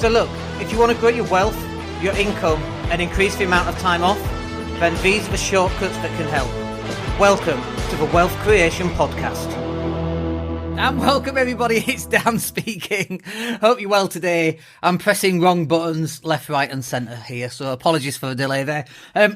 So look, if you want to grow your wealth, your income, and increase the amount of time off, then these are the shortcuts that can help. Welcome to the Wealth Creation Podcast. And welcome everybody, it's Dan speaking. Hope you're well today. I'm pressing wrong buttons left, right and centre here, so apologies for the delay there.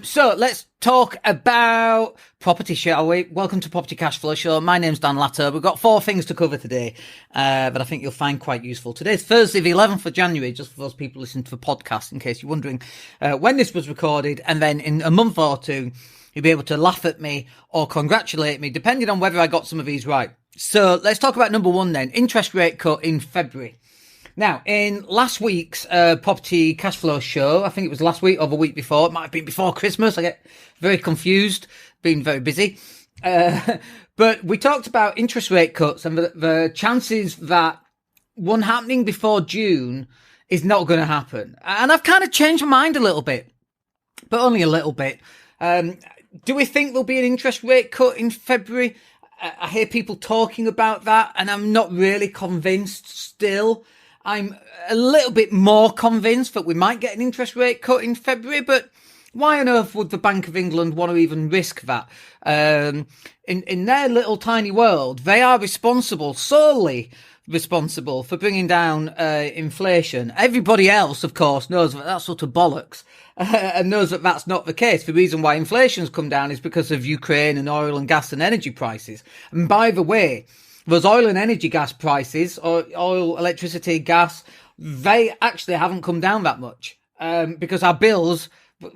So let's talk about property, shall we? Welcome to Property Cashflow Show. My name's Dan Latto. We've got 4 things to cover today that I think you'll find quite useful. Today's Thursday, the 11th of January, just for those people listening to the podcast, in case you're wondering when this was recorded. And then in a month or two, you'll be able to laugh at me or congratulate me, depending on whether I got some of these right. So let's talk about number 1 then, interest rate cut in February. Now, in last week's Property Cashflow Show, I think it was last week or the week before, it might have been before Christmas, I get very confused, been very busy. But we talked about interest rate cuts and the chances that one happening before June is not going to happen. And I've kind of changed my mind a little bit, but only a little bit. Do we think there'll be an interest rate cut in February? I hear people talking about that, and I'm not really convinced still. I'm a little bit more convinced that we might get an interest rate cut in February, but why on earth would the Bank of England want to even risk that? In their little tiny world, they are solely responsible for bringing down inflation. Everybody else, of course, knows that that's sort of bollocks and knows that that's not the case. The reason why inflation's come down is because of Ukraine and oil and gas and energy prices. And by the way, those oil and energy gas prices, or oil, electricity, gas, they actually haven't come down that much because our bills,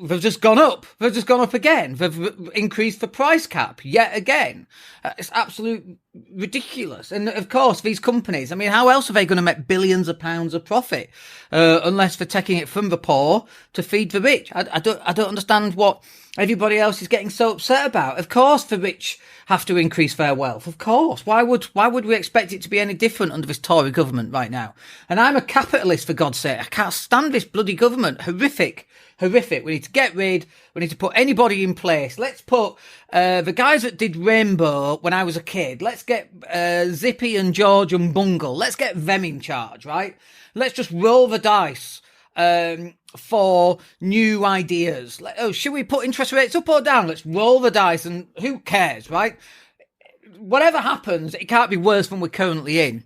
they've just gone up. They've just gone up again. They've increased the price cap yet again. It's absolute ridiculous. And of course, these companies, I mean, how else are they going to make billions of pounds of profit unless they're taking it from the poor to feed the rich? I don't understand what everybody else is getting so upset about. Of course, the rich have to increase their wealth. Of course. Why would we expect it to be any different under this Tory government right now? And I'm a capitalist, for God's sake. I can't stand this bloody government. Horrific. We need to get rid. We need to put anybody in place. Let's put the guys that did Rainbow when I was a kid. Let's get Zippy and George and Bungle. Let's get them in charge, right? Let's just roll the dice for new ideas. Should we put interest rates up or down? Let's roll the dice, and who cares, right? Whatever happens, it can't be worse than we're currently in.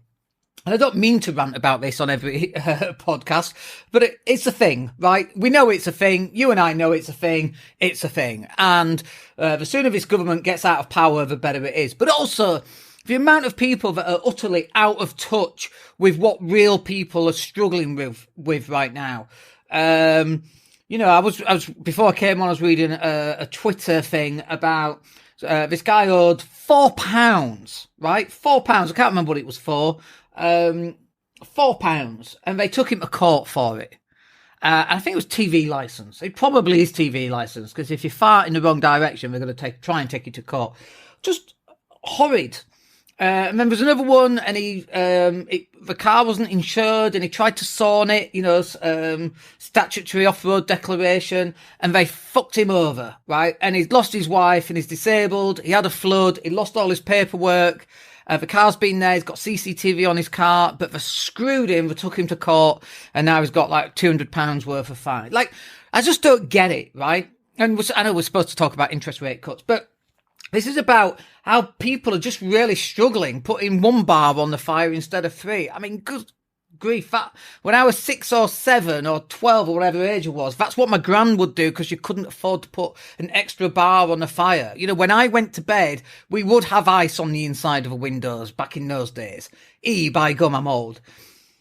And I don't mean to rant about this on every podcast, but it's a thing, right? We know it's a thing. You and I know it's a thing. It's a thing. And the sooner this government gets out of power, the better it is. But also, the amount of people that are utterly out of touch with what real people are struggling with right now. I was before I came on, I was reading a Twitter thing about this guy owed £4, right? £4. I can't remember what it was for. £4, and they took him to court for it. I think it was TV license. It probably is TV license, because if you fart in the wrong direction, they're going to try and take you to court. Just horrid. And then there's another one, and the car wasn't insured, and he tried to sawn it, statutory off-road declaration, and they fucked him over, right? And he's lost his wife, and he's disabled. He had a flood. He lost all his paperwork. The car's been there, he's got CCTV on his car, but they screwed him, they took him to court, and now he's got like £200 worth of fine. Like, I just don't get it, right? And I know we're supposed to talk about interest rate cuts, but this is about how people are just really struggling, putting 1 bar on the fire instead of 3. I mean, good grief. When I was 6 or 7 or 12 or whatever age it was, that's what my gran would do, because you couldn't afford to put an extra bar on the fire. When I went to bed, we would have ice on the inside of the windows back in those days. By gum, I'm old.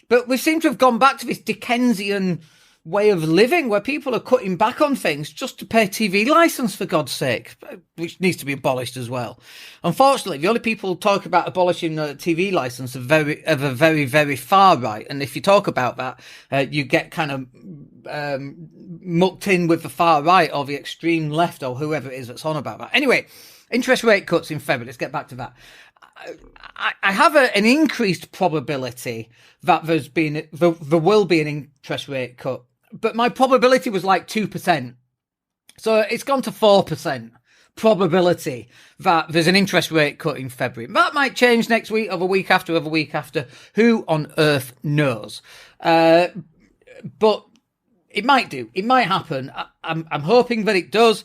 But we seem to have gone back to this Dickensian way of living where people are cutting back on things just to pay TV license, for God's sake, which needs to be abolished as well. Unfortunately, the only people who talk about abolishing the TV license are a very, very far right. And if you talk about that, you get kind of mucked in with the far right or the extreme left or whoever it is that's on about that. Anyway, interest rate cuts in February. Let's get back to that. I have an increased probability that there will be an interest rate cut, but my probability was like 2%. So it's gone to 4% probability that there's an interest rate cut in February. That might change next week or the week after. Who on earth knows? But it might do. It might happen. I'm hoping that it does.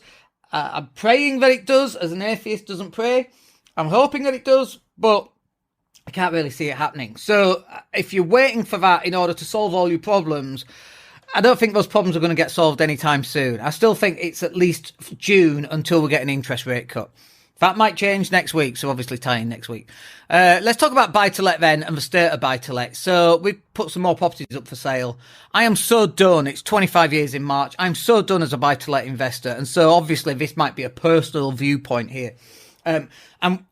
I'm praying that it does, as an atheist doesn't pray. I'm hoping that it does, but I can't really see it happening. So if you're waiting for that in order to solve all your problems, I don't think those problems are going to get solved anytime soon. I still think it's at least June until we get an interest rate cut. That might change next week, so obviously tie in next week. Let's talk about buy-to-let then and the state of buy-to-let. So we've put some more properties up for sale. I am so done. It's 25 years in March. I'm so done as a buy-to-let investor. And so obviously this might be a personal viewpoint here. And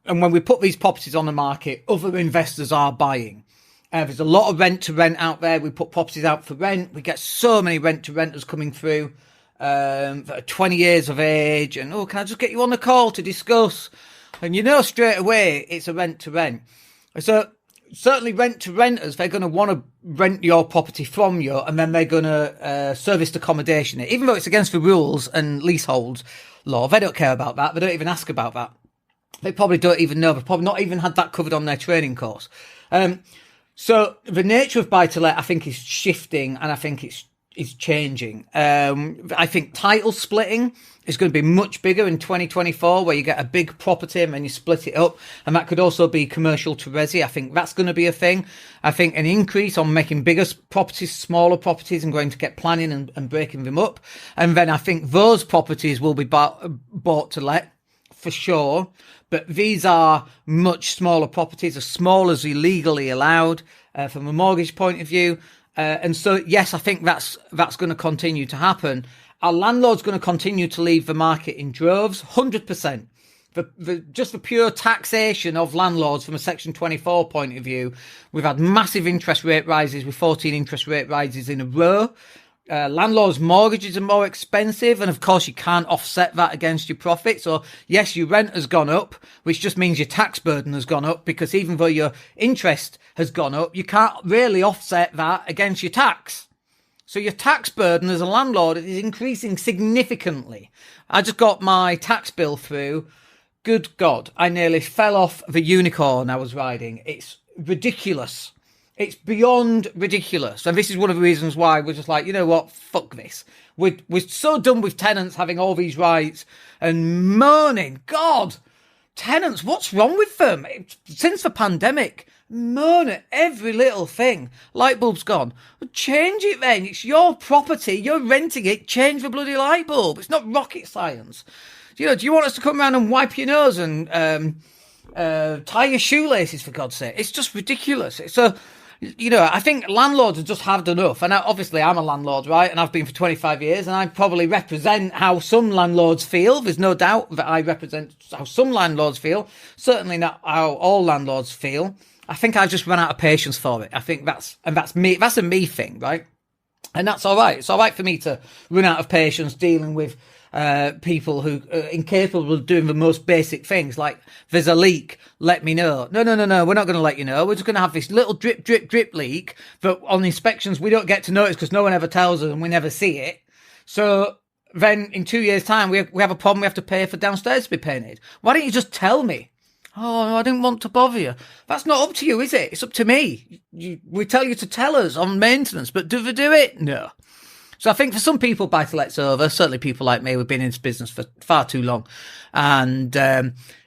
when we put these properties on the market, other investors are buying. There's a lot of rent-to-rent out there. We put properties out for rent. We get so many rent-to-renters coming through. That are 20 years of age, and can I just get you on the call to discuss? And you know straight away it's a rent to rent. So certainly rent to renters, they're going to want to rent your property from you, and then they're going to serviced accommodation it, even though it's against the rules and leaseholds law. They don't care about that. They don't even ask about that. They probably don't even know. They've probably not even had that covered on their training course. So the nature of buy to let, I think, is shifting, and I think is changing. I think title splitting is going to be much bigger in 2024, where you get a big property and then you split it up. And that could also be commercial to resi. I think that's going to be a thing. I think an increase on making bigger properties, smaller properties, and going to get planning and breaking them up. And then I think those properties will be bought to let for sure. But these are much smaller properties, as small as are legally allowed from a mortgage point of view. And so, yes, I think that's going to continue to happen. Our landlord's going to continue to leave the market in droves, 100%. Just the pure taxation of landlords from a Section 24 point of view, we've had massive interest rate rises with 14 interest rate rises in a row. Landlords' mortgages are more expensive, and of course you can't offset that against your profit. So yes, your rent has gone up, which just means your tax burden has gone up, because even though your interest has gone up, you can't really offset that against your tax. So your tax burden as a landlord is increasing significantly. I just got my tax bill through. Good God, I nearly fell off the unicorn I was riding. It's ridiculous. It's beyond ridiculous. And this is one of the reasons why we're just like, you know what, fuck this. We're so done with tenants having all these rights and moaning. God, tenants, what's wrong with them? Since the pandemic, moan at every little thing. Light bulb's gone. Well, change it then. It's your property. You're renting it. Change the bloody light bulb. It's not rocket science. Do you want us to come around and wipe your nose and tie your shoelaces, for God's sake? It's just ridiculous. So, I think landlords have just had enough. And obviously I'm a landlord, right? And I've been for 25 years, and I probably represent how some landlords feel. There's no doubt that I represent how some landlords feel. Certainly not how all landlords feel. I think I've just run out of patience for it. I think that's me. That's a me thing, right? And that's all right. It's all right for me to run out of patience dealing with people who are incapable of doing the most basic things, like there's a leak, let me know. No, we're not going to let you know. We're just going to have this little drip leak that on inspections we don't get to notice because no one ever tells us and we never see it. So then in 2 years' time, we have a problem. We have to pay for downstairs to be painted. Why don't you just tell me? Oh, I didn't want to bother you. That's not up to you, is it? It's up to me. We tell you to tell us on maintenance, but do they do it? No. So I think for some people, buy-to-let's over. Certainly people like me, we've been in this business for far too long. And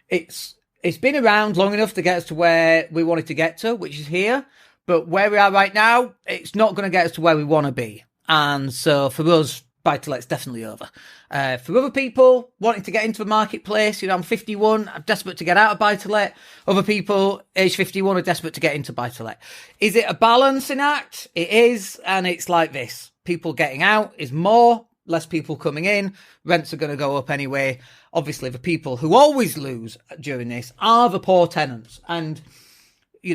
it's been around long enough to get us to where we wanted to get to, which is here. But where we are right now, it's not going to get us to where we want to be. And so for us, buy-to-let's definitely over. For other people wanting to get into the marketplace, I'm 51, I'm desperate to get out of buy-to-let. Other people, age 51, are desperate to get into buy-to-let. Is it a balancing act? It is, and it's like this. People getting out is more, less people coming in. Rents are going to go up anyway. Obviously, the people who always lose during this are the poor tenants. And, they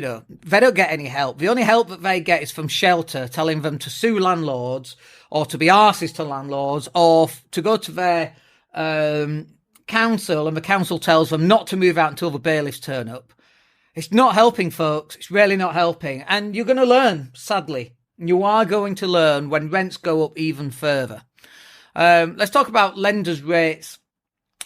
don't get any help. The only help that they get is from shelter, telling them to sue landlords or to be arses to landlords or to go to their council, and the council tells them not to move out until the bailiffs turn up. It's not helping, folks. It's really not helping. And you're going to learn, sadly. You are going to learn when rents go up even further. Let's talk about lenders' rates.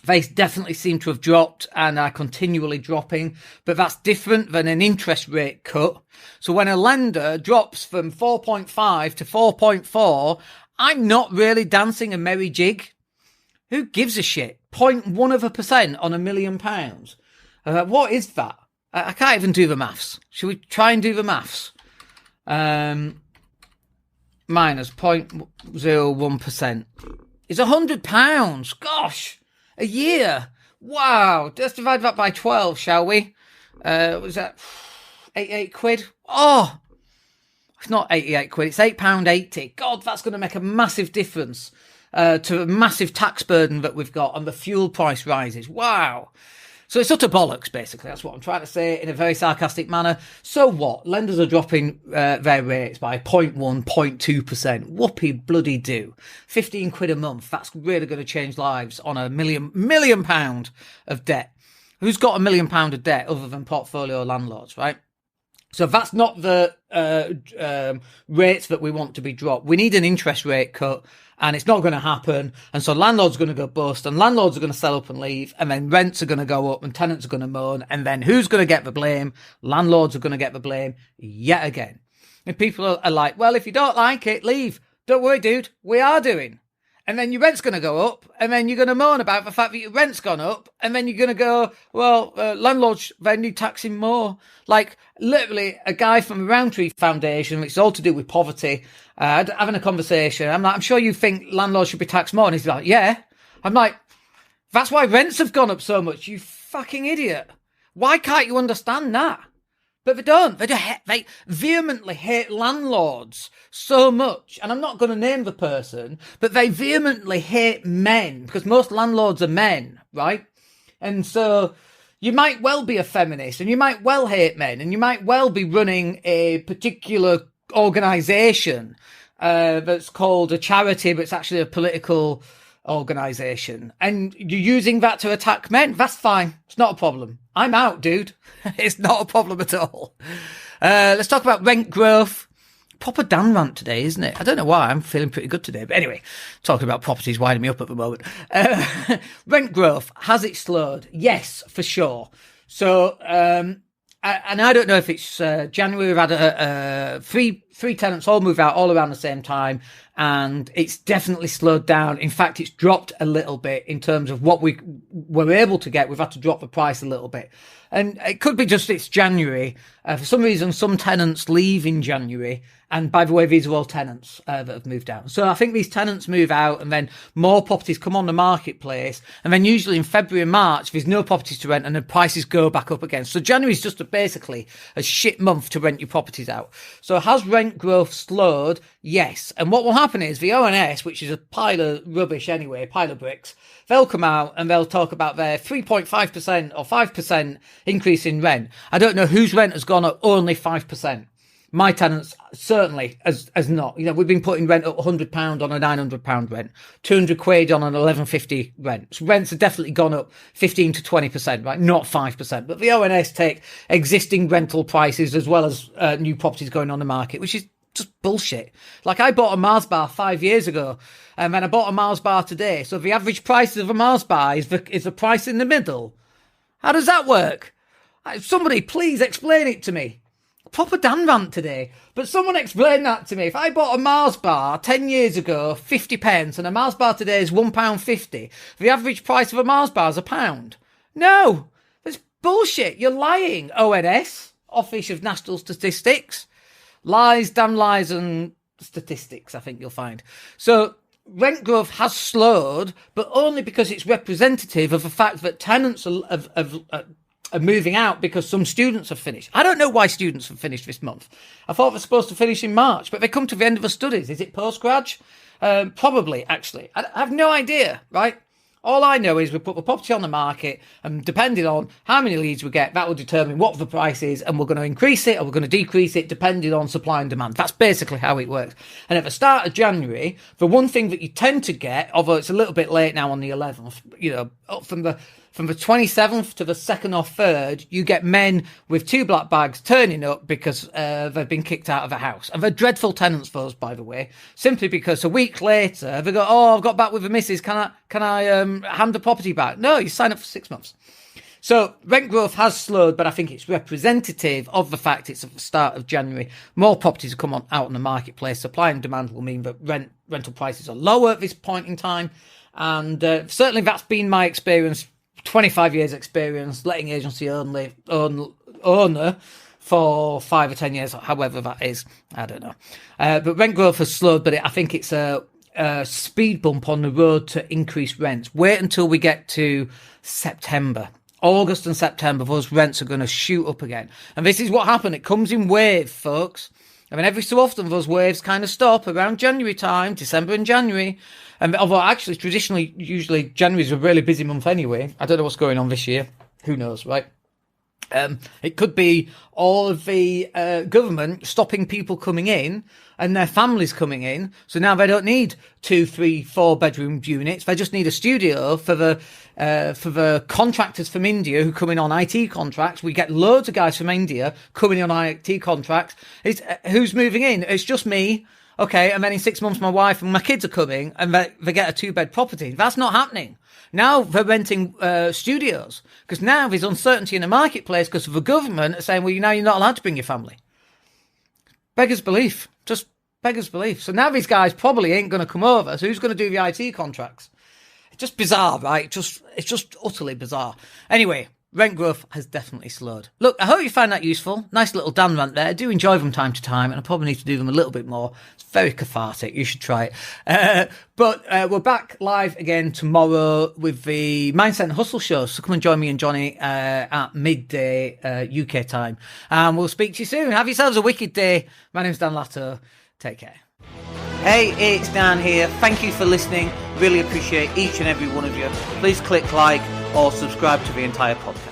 They definitely seem to have dropped and are continually dropping, but that's different than an interest rate cut. So when a lender drops from 4.5 to 4.4, I'm not really dancing a merry jig. Who gives a shit? 0.1% on £1 million. What is that? I can't even do the maths. Should we try and do the maths? Minus 0.01% is £100. Gosh. A year. Wow. Let's divide that by 12, shall we? Was that 88 quid? Oh, it's not 88 quid. It's £8.80. God, that's going to make a massive difference to the massive tax burden that we've got and the fuel price rises. Wow. So it's utter bollocks, basically. That's what I'm trying to say in a very sarcastic manner. So what? Lenders are dropping their rates by 0.1, 0.2%. Whoopee bloody do. 15 quid a month. That's really going to change lives on a million pound of debt. Who's got £1 million of debt other than portfolio landlords, right? So that's not the rates that we want to be dropped. We need an interest rate cut, and it's not going to happen. And so landlords are going to go bust, and landlords are going to sell up and leave, and then rents are going to go up, and tenants are going to moan. And then who's going to get the blame? Landlords are going to get the blame yet again. And people are like, well, if you don't like it, leave. Don't worry, dude. We are doing. And then your rent's going to go up, and then you're going to moan about the fact that your rent's gone up, and then you're going to go, well, landlords, they need taxing more. Like, literally, a guy from the Roundtree Foundation, which is all to do with poverty, having a conversation. I'm like, I'm sure you think landlords should be taxed more. And he's like, yeah. I'm like, that's why rents have gone up so much, you fucking idiot. Why can't you understand that? But they don't. They vehemently hate landlords so much. And I'm not going to name the person, but they vehemently hate men because most landlords are men, right? And so you might well be a feminist and you might well hate men and you might well be running a particular organisation that's called a charity, but it's actually a political organisation. And you're using that to attack men. That's fine. It's not a problem. I'm out, dude. It's not a problem at all. Let's talk about rent growth. Proper Dan rant today, isn't it? I don't know why. I'm feeling pretty good today. But anyway, talking about properties winding me up at the moment. Rent growth, has it slowed? Yes, for sure. So, and I don't know if it's January. We've had three tenants all move out all around the same time, and it's definitely slowed down. In fact, it's dropped a little bit in terms of what we were able to get. We've had to drop the price a little bit. And it could be just it's January. For some reason, some tenants leave in January. And by the way, these are all tenants that have moved out. So I think these tenants move out and then more properties come on the marketplace. And then usually in February and March, there's no properties to rent and the prices go back up again. So January is just basically a shit month to rent your properties out. So has rent growth slowed? Yes. And what will happen is the ONS, which is a pile of rubbish anyway, a pile of bricks, they'll come out and they'll talk about their 3.5% or 5% increase in rent. I don't know whose rent has gone up only 5%. My tenants certainly as not. You know, we've been putting rent up £100 on a £900 rent, 200 quid on an 1150 rent. So rents have definitely gone up 15 to 20%, right? Not 5%. But the ONS take existing rental prices as well as new properties going on the market, which is just bullshit. Like I bought a Mars bar 5 years ago, and I bought a Mars bar today. So the average price of a Mars bar is the price in the middle. How does that work? Somebody please explain it to me. Proper Dan rant today, but someone explain that to me. If I bought a Mars bar 10 years ago, 50 pence, and a Mars bar today is £1.50, the average price of a Mars bar is £1. No, that's bullshit. You're lying, ONS, Office of National Statistics. Lies, damn lies, and statistics, I think you'll find. So rent growth has slowed, but only because it's representative of the fact that tenants are moving out because some students have finished. I don't know why students have finished this month. I thought they're supposed to finish in March, but they come to the end of the studies. Is it post-grad? Probably, actually. I have no idea, right? All I know is we put the property on the market, and depending on how many leads we get, that will determine what the price is, and we're going to increase it or we're going to decrease it depending on supply and demand. That's basically how it works. And at the start of January, the one thing that you tend to get, although it's a little bit late now on the 11th, you know, up from the from the 27th to the 2nd or 3rd, you get men with 2 black bags turning up because they've been kicked out of a house. And they're dreadful tenants for us, by the way, simply because a week later, they go, oh, I've got back with the missus, can I hand the property back? No, you sign up for 6 months. So rent growth has slowed, but I think it's representative of the fact it's at the start of January. More properties have come out on the marketplace. Supply and demand will mean that rental prices are lower at this point in time. And certainly that's been my experience, 25 years experience, letting agency owner for 5 or 10 years, however that is. I don't know. But rent growth has slowed, but I think it's a speed bump on the road to increased rents. Wait until we get to September. August and September, those rents are going to shoot up again. And this is what happened. It comes in waves, folks. I mean, every so often those waves kind of stop around January time, December and January. And although actually, traditionally, usually January is a really busy month anyway. I don't know what's going on this year. Who knows, right? It could be all of the government stopping people coming in and their families coming in. So now they don't need 2, 3, 4 bedroom units. They just need a studio for the contractors from India who come in on IT contracts. We get loads of guys from India coming in on IT contracts. Who's moving in? It's just me. Okay, and then in 6 months, my wife and my kids are coming, and they get a 2-bed property. That's not happening. Now they're renting studios, because now there's uncertainty in the marketplace because of the government are saying, well, now you're not allowed to bring your family. Beggars belief. Just beggars belief. So now these guys probably ain't going to come over. So who's going to do the IT contracts? It's just bizarre, right? It's just utterly bizarre. Anyway, rent growth has definitely slowed. Look, I hope you find that useful. Nice little Dan rant there. I do enjoy them time to time, and I probably need to do them a little bit more. It's very cathartic. You should try it. But we're back live again tomorrow with the Mindset and Hustle show. So come and join me and Johnny at midday UK time. And we'll speak to you soon. Have yourselves a wicked day. My name's Dan Latto. Take care. Hey, it's Dan here. Thank you for listening. Really appreciate each and every one of you. Please click like or subscribe to the entire podcast.